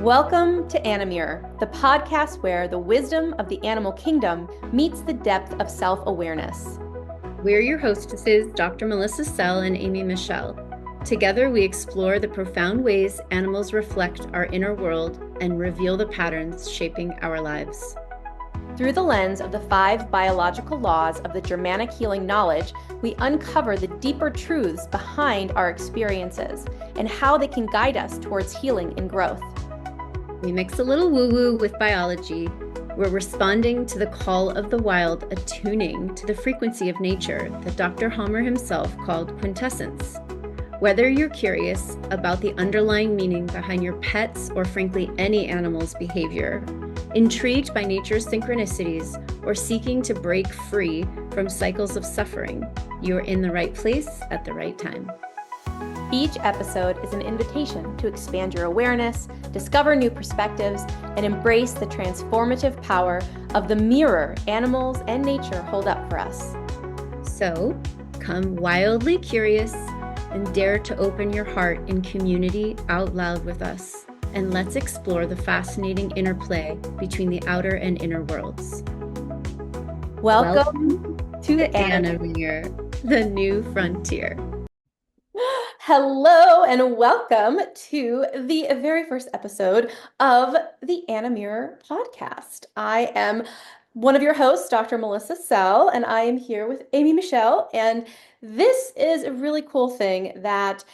Welcome to AniMirror, the podcast where the wisdom of the animal kingdom meets the depth of self-awareness. We're your hostesses, Dr. Melissa Sell and Amy Michelle. Together, we explore the profound ways animals reflect our inner world and reveal the patterns shaping our lives. Through the lens of the 5 biological laws of the Germanic healing knowledge, we uncover the deeper truths behind our experiences and how they can guide us towards healing and growth. We mix a little woo-woo with biology. We're responding to the call of the wild, attuning to the frequency of nature that Dr. Hammer himself called quintessence. Whether you're curious about the underlying meaning behind your pet's or frankly any animal's behavior, intrigued by nature's synchronicities, or seeking to break free from cycles of suffering, you're in the right place at the right time. Each episode is an invitation to expand your awareness, discover new perspectives, and embrace the transformative power of the mirror animals and nature hold up for us. So, come wildly curious and dare to open your heart in community out loud with us. And let's explore the fascinating interplay between the outer and inner worlds. Welcome to AniMirror, the new frontier. Hello and welcome to the very first episode of the AniMirror podcast. I am one of your hosts, Dr. Melissa Sell, and I am here with Amy Michelle. And this is a really cool thing that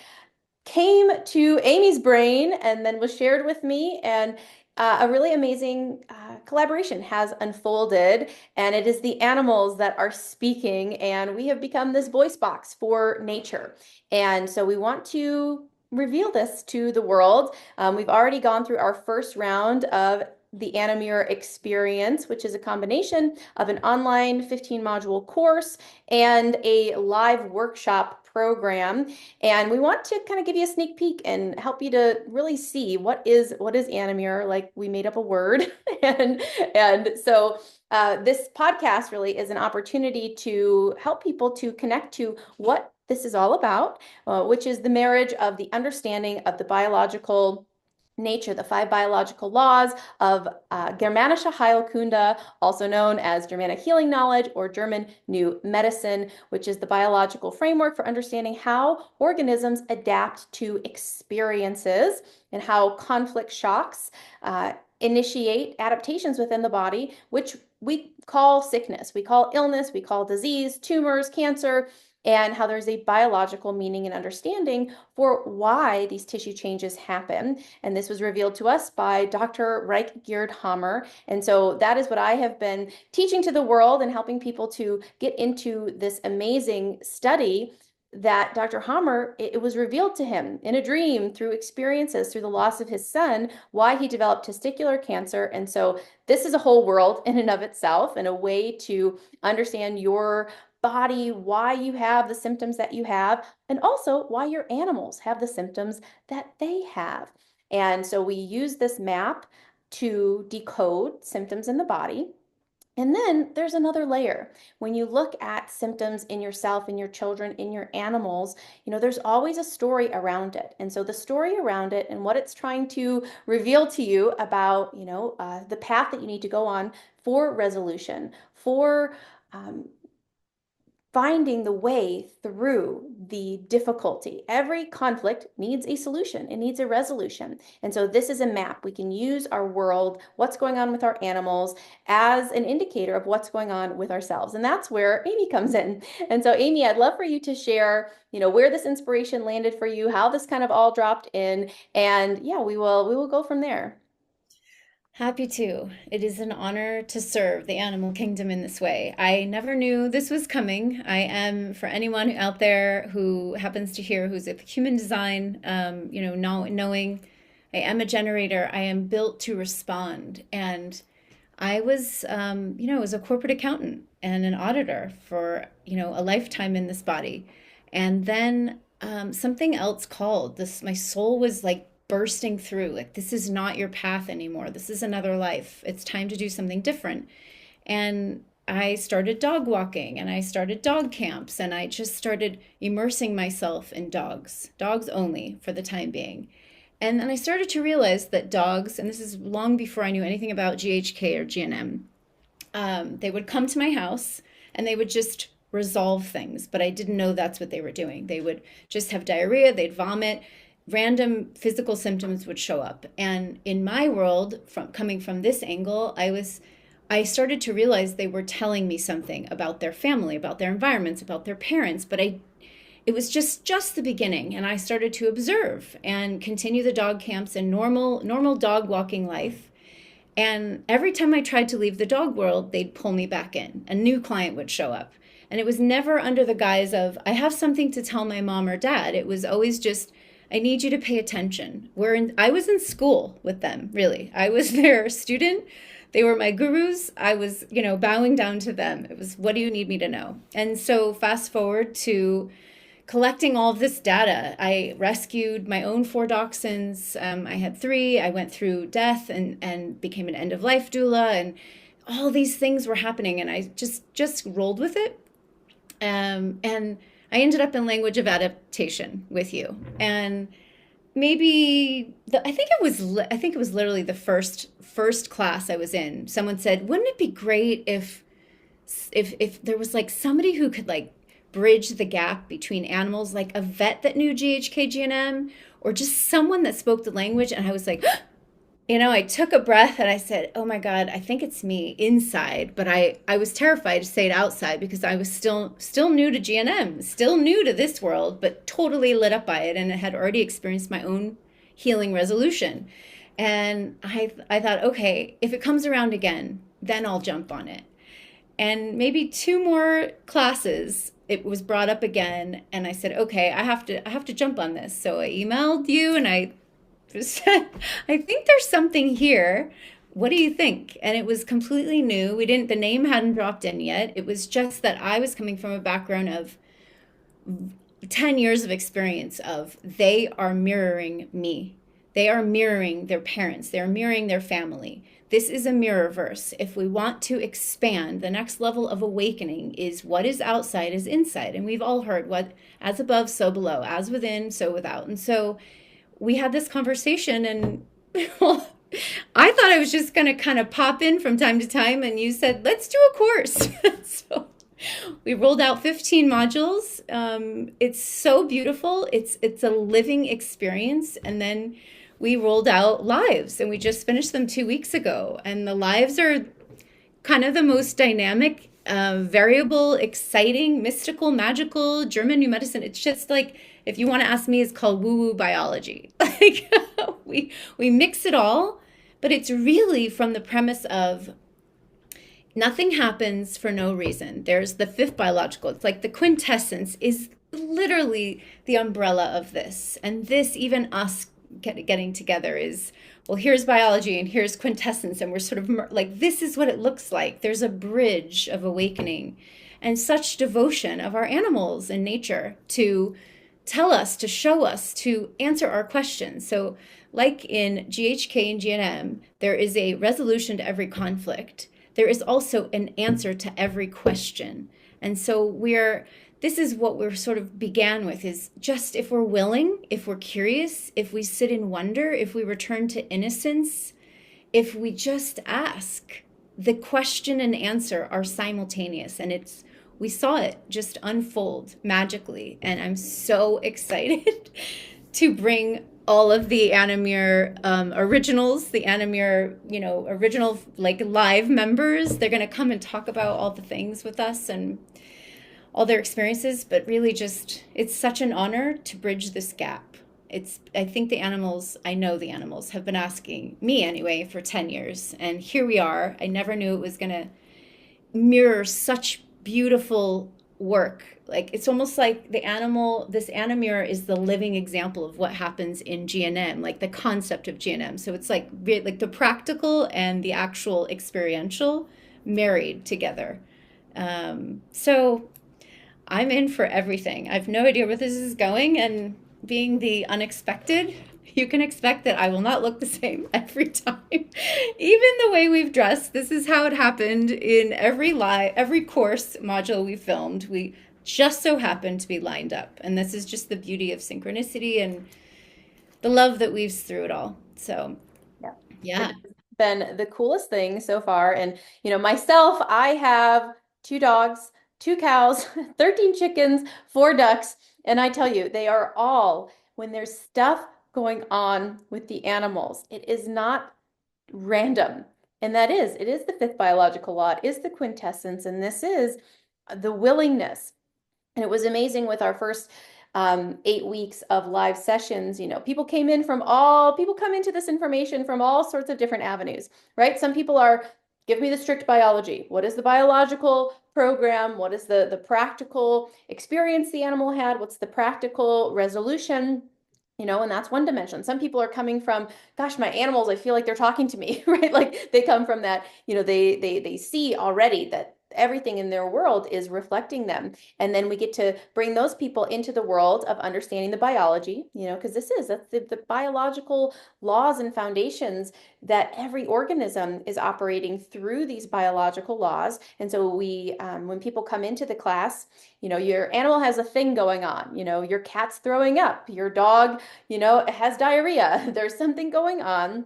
came to Amy's brain and then was shared with me, and a really amazing collaboration has unfolded, and it is the animals that are speaking, and we have become this voice box for nature. And so we want to reveal this to the world. We've already gone through our first round of the AniMirror experience, which is a combination of an online 15-module course and a live workshop program. And we want to kind of give you a sneak peek and help you to really see what is AniMirror. Like, we made up a word. and so this podcast really is an opportunity to help people to connect to what this is all about, which is the marriage of the understanding of the biological nature, the 5 biological laws of Germanische Heilkunde, also known as Germanic healing knowledge or German New Medicine, which is the biological framework for understanding how organisms adapt to experiences and how conflict shocks initiate adaptations within the body, which we call sickness, we call illness, we call disease, tumors, cancer, and how there's a biological meaning and understanding for why these tissue changes happen. And this was revealed to us by Dr. Gerd Hammer. And so that is what I have been teaching to the world and helping people to get into this amazing study that Dr. Hammer, it was revealed to him in a dream through experiences, through the loss of his son, why he developed testicular cancer. And so this is a whole world in and of itself, and a way to understand your body, why you have the symptoms that you have, and also why your animals have the symptoms that they have. And so we use this map to decode symptoms in the body. And then there's another layer. When you look at symptoms in yourself, in your children, in your animals, there's always a story around it. And so the story around it and what it's trying to reveal to you about, the path that you need to go on for resolution, for finding the way through the difficulty. Every conflict needs a solution. It needs a resolution. And so this is a map. We can use our world, what's going on with our animals, as an indicator of what's going on with ourselves. And that's where Amy comes in. And so Amy, I'd love for you to share, where this inspiration landed for you, how this kind of all dropped in. And yeah, we will go from there. Happy to. It is an honor to serve the animal kingdom in this way. I never knew this was coming. I am, for anyone out there who happens to hear who's with human design, knowing I am a generator, I am built to respond. And I was, was a corporate accountant and an auditor for, a lifetime in this body. And then something else called. My soul was like bursting through, like, this is not your path anymore. This is another life. It's time to do something different. And I started dog walking, and I started dog camps, and I just started immersing myself in dogs only for the time being. And then I started to realize that dogs, and this is long before I knew anything about GHK or GNM, they would come to my house and they would just resolve things, but I didn't know that's what they were doing. They would just have diarrhea, they'd vomit, random physical symptoms would show up. And in my world, from coming from this angle, I started to realize they were telling me something about their family, about their environments, about their parents, but it was just the beginning, and I started to observe and continue the dog camps and normal dog walking life. And every time I tried to leave the dog world, they'd pull me back in. A new client would show up. And it was never under the guise of, I have something to tell my mom or dad. It was always just, I need you to pay attention. I was in school with them, really. I was their student. They were my gurus. I was, bowing down to them. It was, what do you need me to know? And so fast forward to collecting all of this data. I rescued my own 4 dachshunds. I had 3. I went through death and became an end-of-life doula, and all these things were happening, and I just rolled with it. And I ended up in language of adaptation with you. And maybe I think it was literally the first class I was in. Someone said, "Wouldn't it be great if there was like somebody who could like bridge the gap between animals, like a vet that knew GHK GNM, or just someone that spoke the language?" And I was like, I took a breath and I said, "Oh my God, I think it's me inside." But I was terrified to say it outside because I was still new to GNM, still new to this world, but totally lit up by it, and I had already experienced my own healing resolution. And I thought, okay, if it comes around again, then I'll jump on it. And maybe 2 more classes, it was brought up again, and I said, okay, I have to jump on this. So I emailed you and I said, I think there's something here. What do you think? And it was completely new. The name hadn't dropped in yet. It was just that I was coming from a background of 10 years of experience of they are mirroring me. They are mirroring their parents. They're mirroring their family. This is a mirror verse. If we want to expand, the next level of awakening is what is outside is inside. And we've all heard what as above, so below, as within, so without. And so we had this conversation, and well, I thought I was just going to kind of pop in from time to time, and you said, let's do a course. So we rolled out 15 modules. It's so beautiful. It's a living experience. And then we rolled out lives, and we just finished them 2 weeks ago. And the lives are kind of the most dynamic, variable, exciting, mystical, magical, German new medicine. It's just like, if you want to ask me, it's called woo-woo biology. Like we mix it all, but it's really from the premise of nothing happens for no reason. There's the 5th biological. It's like the quintessence is literally the umbrella of this. And this, even us getting together is, well, here's biology and here's quintessence. And we're sort of like, this is what it looks like. There's a bridge of awakening and such devotion of our animals and nature to tell us, to show us, to answer our questions. So like in GHK and GNM, there is a resolution to every conflict. There is also an answer to every question. And so this is what we're sort of began with, is just if we're willing, if we're curious, if we sit in wonder, if we return to innocence, if we just ask, the question and answer are simultaneous. And we saw it just unfold magically. And I'm so excited to bring all of the AniMirror originals, the AniMirror, original like live members. They're going to come and talk about all the things with us and all their experiences, but really just, it's such an honor to bridge this gap. I think I know the animals have been asking me anyway for 10 years. And here we are. I never knew it was going to mirror such beautiful work. Like, it's almost like this AniMirror is the living example of what happens in GNM, like the concept of GNM. So it's like the practical and the actual experiential married together. So I'm in for everything. I have no idea where this is going, and being the unexpected, you can expect that I will not look the same every time. Even the way we've dressed, this is how it happened in every course module we filmed. We just so happened to be lined up. And this is just the beauty of synchronicity. And the love that weaves through it all. So, Yeah. It yeah. has been the coolest thing so far. And, myself, I have two dogs, two cows, 13 chickens, four ducks. And I tell you, they are all, when there's stuff going on with the animals, it is not random. And it is the fifth biological law, it is the quintessence, and this is the willingness. And it was amazing with our first 8 weeks of live sessions. People come into this information from all sorts of different avenues, right? Some people are, give me the strict biology. What is the biological program? What is the practical experience the animal had? What's the practical resolution? And that's one dimension. Some people are coming from, gosh, my animals, I feel like they're talking to me, right? Like they come from that, they see already that everything in their world is reflecting them. And then we get to bring those people into the world of understanding the biology, because that's the biological laws and foundations that every organism is operating through these biological laws. And so when people come into the class, your animal has a thing going on, your cat's throwing up, your dog, has diarrhea, there's something going on.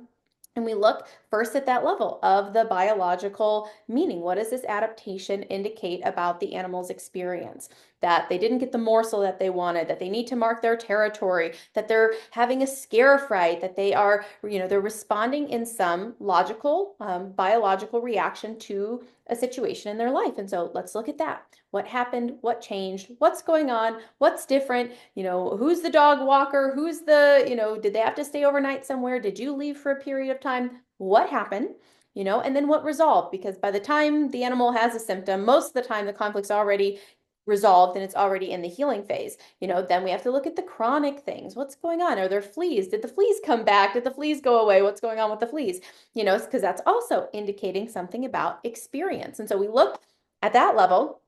And we look first at that level of the biological meaning. What does this adaptation indicate about the animal's experience? That they didn't get the morsel that they wanted, that they need to mark their territory, that they're having a scare fright, that they're responding in some logical, biological reaction to a situation in their life. And so let's look at that. What happened? What changed? What's going on? What's different? Who's the dog walker? Did they have to stay overnight somewhere? Did you leave for a period of time? What happened? And then what resolved? Because by the time the animal has a symptom, most of the time the conflict's already resolved and it's already in the healing phase. Then we have to look at the chronic things. What's going on? Are there fleas? Did the fleas come back? Did the fleas go away? What's going on with the fleas? Because that's also indicating something about experience. And so we look at that level.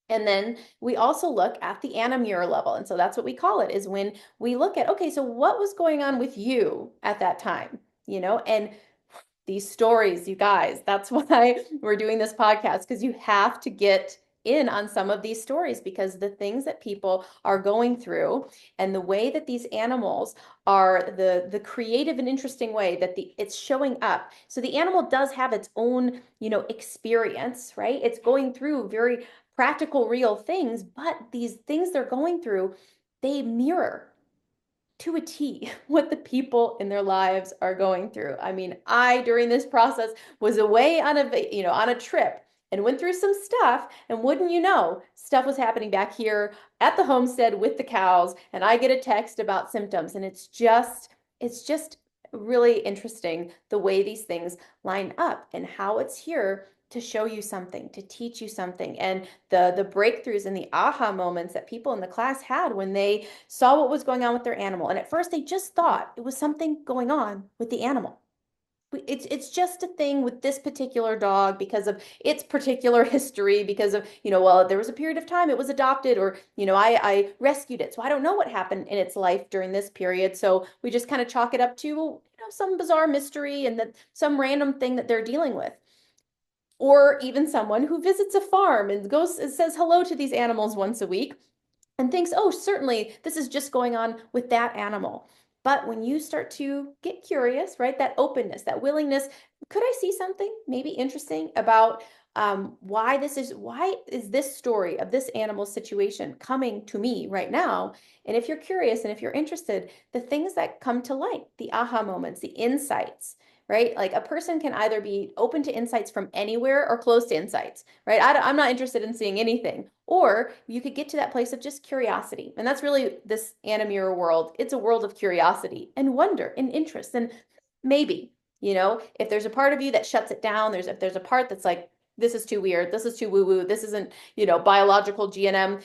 And then we also look at the AniMirror level. And so that's what we call it, is when we look at, okay, so what was going on with you at that time? And these stories, you guys, that's why we're doing this podcast, because you have to get in on some of these stories, because the things that people are going through and the way that these animals are, the creative and interesting way that it's showing up. So the animal does have its own, experience, right? It's going through very practical, real things, but these things they're going through, they mirror to a T what the people in their lives are going through. I mean, during this process was away on a trip and went through some stuff, and wouldn't you know, stuff was happening back here at the homestead with the cows, and I get a text about symptoms, and it's just really interesting the way these things line up and how it's here to show you something, to teach you something, and the breakthroughs and the aha moments that people in the class had when they saw what was going on with their animal. And at first they just thought it was something going on with the animal. It's just a thing with this particular dog because of its particular history, because of, well, there was a period of time it was adopted, or, I rescued it. So I don't know what happened in its life during this period. So we just kind of chalk it up to, some bizarre mystery and that some random thing that they're dealing with. Or even someone who visits a farm and goes and says hello to these animals once a week and thinks, oh, certainly this is just going on with that animal. But when you start to get curious, right, that openness, that willingness, could I see something maybe interesting about why is this story of this animal situation coming to me right now? And if you're curious and if you're interested, the things that come to light, the aha moments, the insights, right? Like a person can either be open to insights from anywhere or closed to insights, right? I'm not interested in seeing anything. Or you could get to that place of just curiosity. And that's really this AniMirror world. It's a world of curiosity and wonder and interest. And maybe, if there's a part of you that shuts it down, if there's a part that's like, this is too weird, this is too woo-woo, this isn't, biological GNM,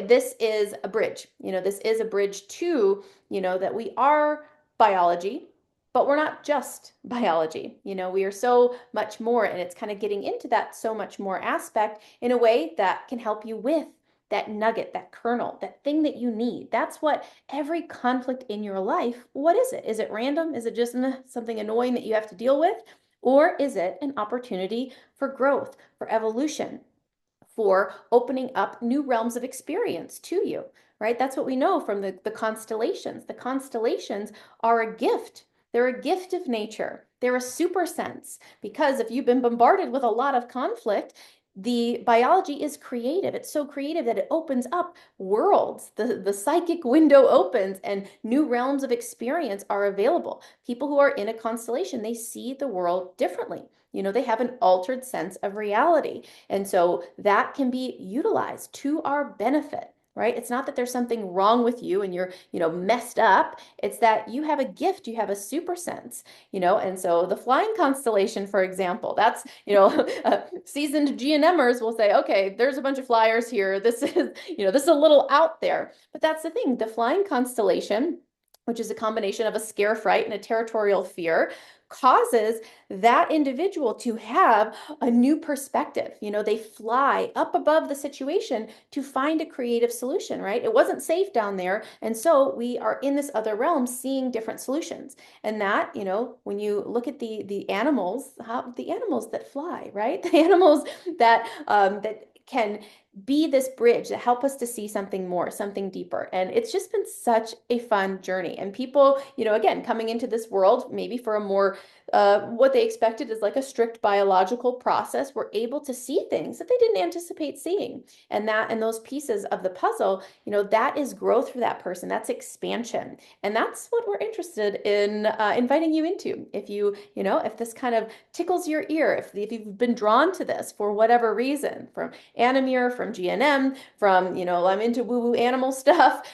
this is a bridge. This is a bridge to, that we are biology, but we're not just biology. We are so much more, and it's kind of getting into that so much more aspect in a way that can help you with that nugget, that kernel, that thing that you need. That's what every conflict in your life, what is it? Is it random? Is it just something annoying that you have to deal with? Or is it an opportunity for growth, for evolution, for opening up new realms of experience to you, right? That's what we know from the constellations. The constellations are a gift. They're a gift of nature. They're a super sense because if you've been bombarded with a lot of conflict, the biology is creative. It's so creative that it opens up worlds. The psychic window opens and new realms of experience are available. People who are in a constellation, they see the world differently. They have an altered sense of reality. And so that can be utilized to our benefit, right? It's not that there's something wrong with you and you're messed up. It's that you have a gift, you have a super sense. And so the flying constellation, for example, that's seasoned GNMers will say, okay, there's a bunch of flyers here. This is a little out there. But that's the thing. The flying constellation, which is a combination of a scare fright and a territorial fear, causes that individual to have a new perspective. They fly up above the situation to find a creative solution, right? It wasn't safe down there. And so we are in this other realm seeing different solutions. And that, when you look at the animals, the animals that fly, right? The animals that can be this bridge that help us to see something more, something deeper. And it's just been such a fun journey. And people, again, coming into this world, maybe for a more, what they expected is like a strict biological process, were able to see things that they didn't anticipate seeing. And those pieces of the puzzle, that is growth for that person. That's expansion. And that's what we're interested in inviting you into. If this kind of tickles your ear, if you've been drawn to this for whatever reason, from AniMirror, from GNM, from, I'm into woo-woo animal stuff,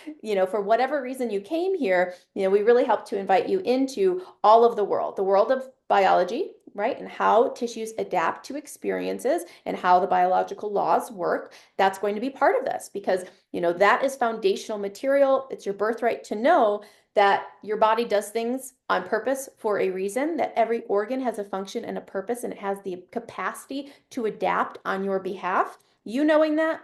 for whatever reason you came here, we really help to invite you into all of the world of biology, right? And how tissues adapt to experiences and how the biological laws work. That's going to be part of this because, that is foundational material. It's your birthright to know that your body does things on purpose for a reason, that every organ has a function and a purpose, and it has the capacity to adapt on your behalf. You knowing that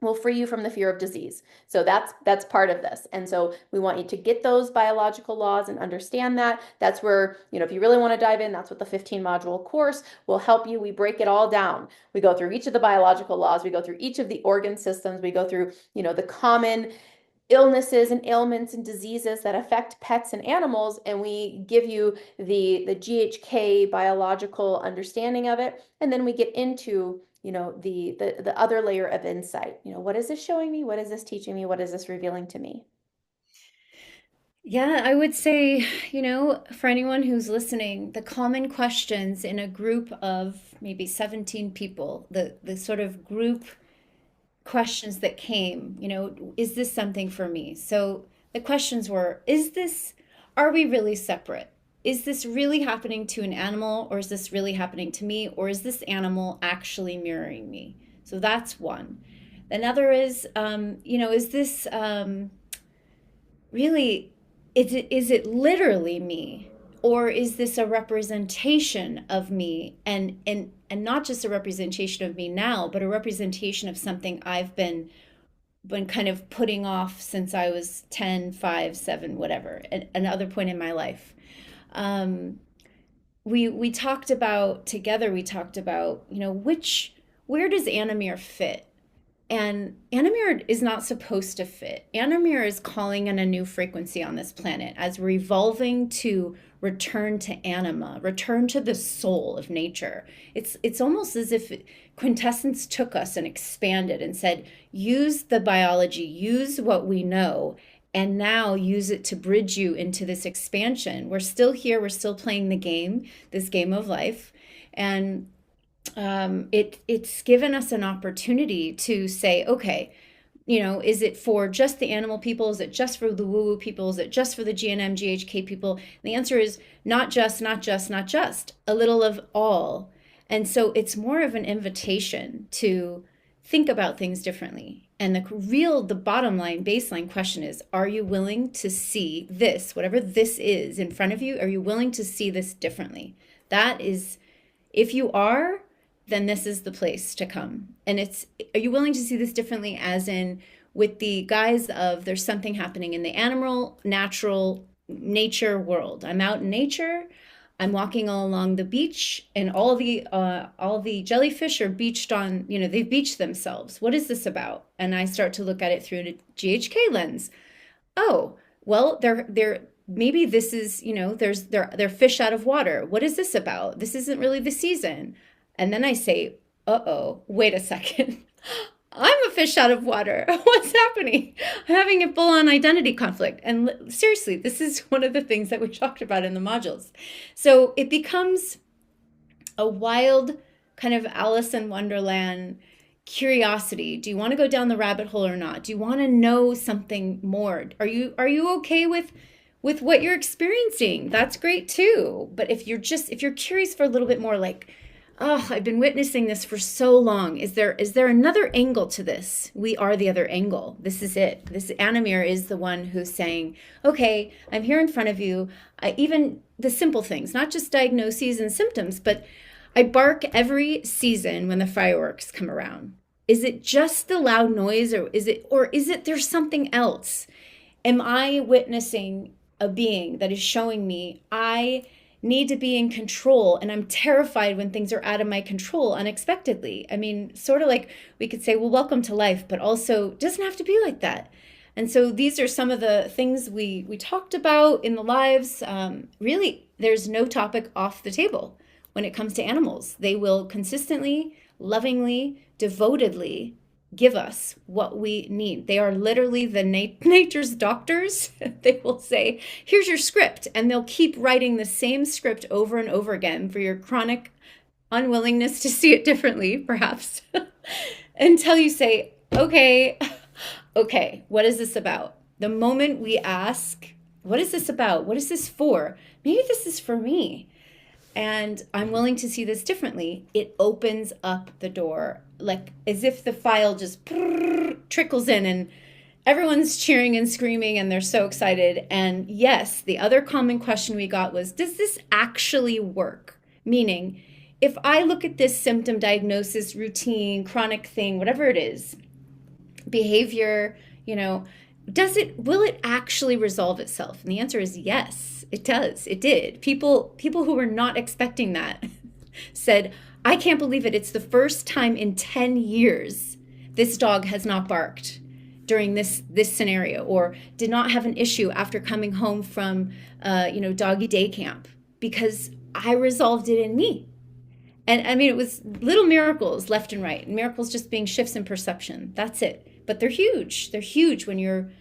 will free you from the fear of disease. So that's part of this. And so we want you to get those biological laws and understand that. That's where, if you really want to dive in, that's what the 15 module course will help you. We break it all down. We go through each of the biological laws. We go through each of the organ systems. We go through, the common illnesses and ailments and diseases that affect pets and animals, and we give you the GHK biological understanding of it, and then we get into the other layer of insight. What is this showing me? What is this teaching me? What is this revealing to me? Yeah, I would say, for anyone who's listening, the common questions in a group of maybe 17 people, the sort of group questions that came, is this something for me? So the questions were, are we really separate? Is this really happening to an animal, or is this really happening to me, or is this animal actually mirroring me? So that's one. Another is this really, is it literally me? Or is this a representation of me, and not just a representation of me now, but a representation of something I've been kind of putting off since I was 10, 5, 7, whatever, another point in my life. Um, we talked about together, where does AniMirror fit? And AniMirror is not supposed to fit. AniMirror is calling in a new frequency on this planet as we're evolving to return to anima, return to the soul of nature. It's almost as if Quintessence took us and expanded and said, use the biology, use what we know, and now use it to bridge you into this expansion. We're still here, we're still playing the game, this game of life. And it's given us an opportunity to say, okay, is it for just the animal people? Is it just for the woo-woo people? Is it just for the GNM, GHK people? And the answer is not just, not just, not just, a little of all. And so it's more of an invitation to think about things differently. And the bottom line, baseline question is, are you willing to see this, whatever this is in front of you? Are you willing to see this differently? That is, if you are, then this is the place to come. And are you willing to see this differently, as in with the guise of there's something happening in the animal, natural, nature world. I'm out in nature. I'm walking along the beach and all the jellyfish are beached on, they've beached themselves. What is this about? And I start to look at it through the GHK lens. Oh, well, they're maybe this is, they're fish out of water. What is this about? This isn't really the season. And then I say, uh-oh, wait a second. I'm a fish out of water. What's happening? I'm having a full-on identity conflict. And seriously, this is one of the things that we talked about in the modules. So it becomes a wild kind of Alice in Wonderland curiosity. Do you want to go down the rabbit hole or not? Do you want to know something more? Are you okay with what you're experiencing? That's great too. But if you're curious for a little bit more, like, oh, I've been witnessing this for so long. Is there another angle to this? We are the other angle. This is it. This AniMirror is the one who's saying, okay, I'm here in front of you. Even the simple things, not just diagnoses and symptoms, but I bark every season when the fireworks come around. Is it just the loud noise, or is it there's something else? Am I witnessing a being that is showing me I need to be in control, and I'm terrified when things are out of my control unexpectedly? I mean, sort of like we could say, well, welcome to life, but also it doesn't have to be like that. And so these are some of the things we talked about in the lives. Really, there's no topic off the table when it comes to animals. They will consistently, lovingly, devotedly give us what we need. They are literally the nature's doctors. They will say, here's your script. And they'll keep writing the same script over and over again for your chronic unwillingness to see it differently, perhaps, until you say, okay, okay, what is this about? The moment we ask, what is this about? What is this for? Maybe this is for me, and I'm willing to see this differently, it opens up the door, like as if the file just trickles in and everyone's cheering and screaming and they're so excited. And yes, the other common question we got was, does this actually work? Meaning, if I look at this symptom, diagnosis, routine, chronic thing, whatever it is, behavior, you know, will it actually resolve itself? And the answer is yes, it does. It did. People who were not expecting that said, I can't believe it. It's the first time in 10 years this dog has not barked during this scenario, or did not have an issue after coming home from doggy day camp, because I resolved it in me. And I mean, it was little miracles left and right, miracles just being shifts in perception. That's it. But they're huge. They're huge when you're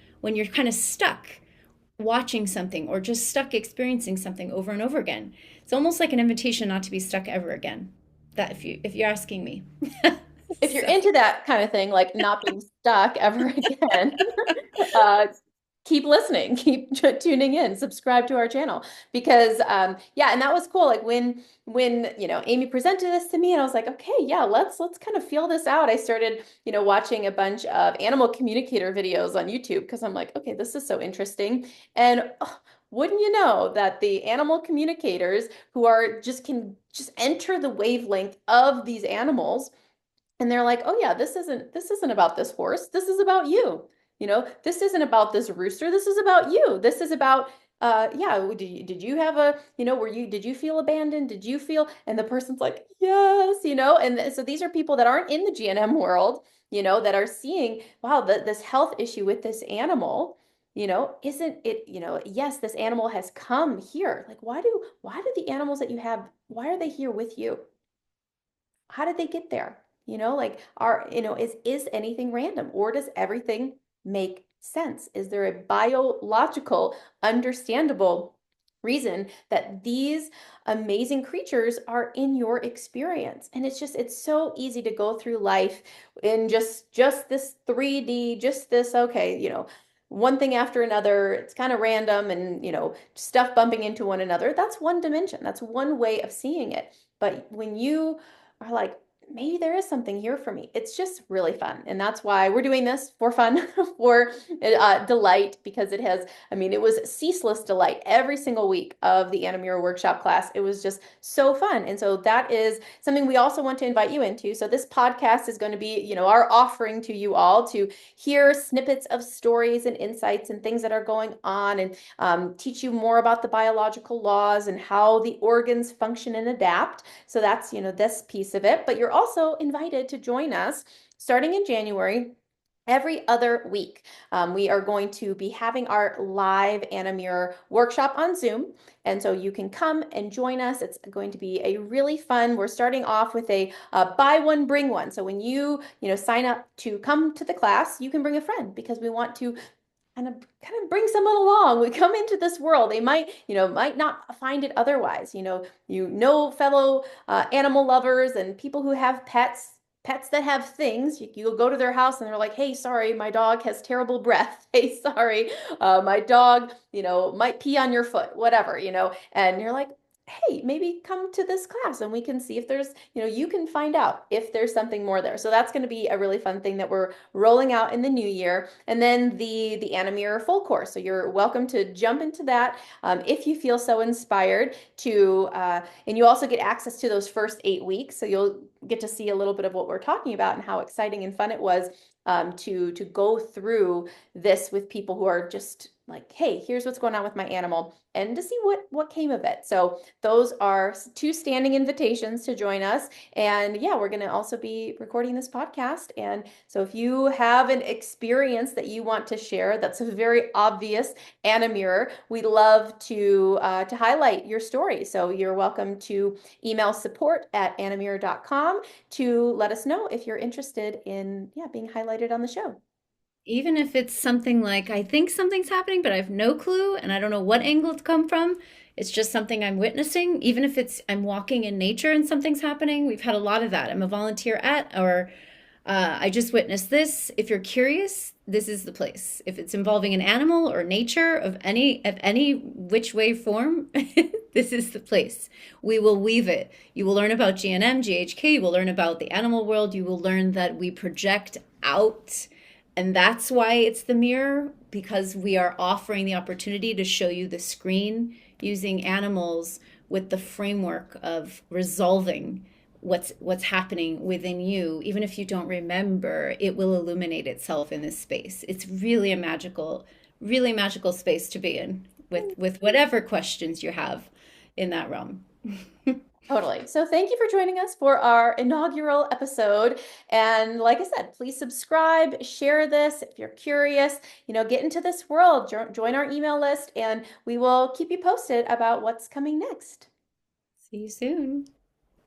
kind of stuck watching something, or just stuck experiencing something over and over again. It's almost like an invitation not to be stuck ever again. That if you're asking me. If you're So, into that kind of thing, like not being stuck ever again, uh, keep listening, keep tuning in, subscribe to our channel, because yeah, and that was cool. Like when Amy presented this to me, and I was like, okay, yeah, let's kind of feel this out. I started watching a bunch of animal communicator videos on YouTube, because I'm like, okay, this is so interesting. And wouldn't you know that the animal communicators who are can just enter the wavelength of these animals, and they're like, oh yeah, this isn't about this horse. This is about you. This isn't about this rooster. This is about you. This is about yeah, did you have a, did you feel abandoned? Did you feel, and the person's like, yes, and so these are people that aren't in the GNM world, that are seeing, wow, this health issue with this animal, isn't it, yes, this animal has come here. Like, why do the animals that you have, why are they here with you? How did they get there? Like, is anything random, or does everything make sense? Is there a biological, understandable reason that these amazing creatures are in your experience? And it's so easy to go through life in just this 3D, just this, okay, one thing after another. It's kind of random, and stuff bumping into one another. That's one dimension. That's one way of seeing it. But when you are like, maybe there is something here for me. It's just really fun. And that's why we're doing this for fun, for delight, because it has, I mean, it was ceaseless delight every single week of the AniMirror workshop class. It was just so fun. And so that is something we also want to invite you into. So this podcast is going to be, our offering to you all to hear snippets of stories and insights and things that are going on, and teach you more about the biological laws and how the organs function and adapt. So that's, this piece of it. But you're also invited to join us starting in January. Every other week, we are going to be having our live AniMirror workshop on Zoom. And so you can come and join us. It's going to be a really fun, we're starting off with a buy one, bring one. So when you sign up to come to the class, you can bring a friend, because we want to kind of bring someone along. We come into this world. They might not find it otherwise. Fellow animal lovers and people who have pets that have things. You'll go to their house and they're like, hey, sorry, my dog has terrible breath. Hey, sorry, my dog, might pee on your foot, whatever. And you're like, hey, maybe come to this class and we can see if there's, you can find out if there's something more there. So that's going to be a really fun thing that we're rolling out in the new year. And then the AniMirror full course. So you're welcome to jump into that if you feel so inspired to, and you also get access to those first 8 weeks. So you'll get to see a little bit of what we're talking about and how exciting and fun it was to go through this with people who are just like, hey, here's what's going on with my animal, and to see what came of it. So those are two standing invitations to join us. And yeah, we're going to also be recording this podcast. And so if you have an experience that you want to share that's a very obvious AniMirror, we'd love to highlight your story. So you're welcome to email support@animirror.com to let us know if you're interested in, yeah, being highlighted on the show. Even if it's something like, I think something's happening, but I have no clue and I don't know what angle to come from. It's just something I'm witnessing. Even if it's I'm walking in nature and something's happening. We've had a lot of that. I'm a volunteer or I just witnessed this. If you're curious, this is the place. If it's involving an animal or nature of any which way form, this is the place. We will weave it. You will learn about GNM, GHK. You will learn about the animal world. You will learn that we project out, and that's why it's the mirror, because we are offering the opportunity to show you the screen using animals with the framework of resolving what's happening within you. Even if you don't remember, it will illuminate itself in this space. It's really magical space to be in with whatever questions you have in that realm. Totally. So thank you for joining us for our inaugural episode. And like I said, please subscribe, share this if you're curious, get into this world, join our email list, and we will keep you posted about what's coming next. See you soon.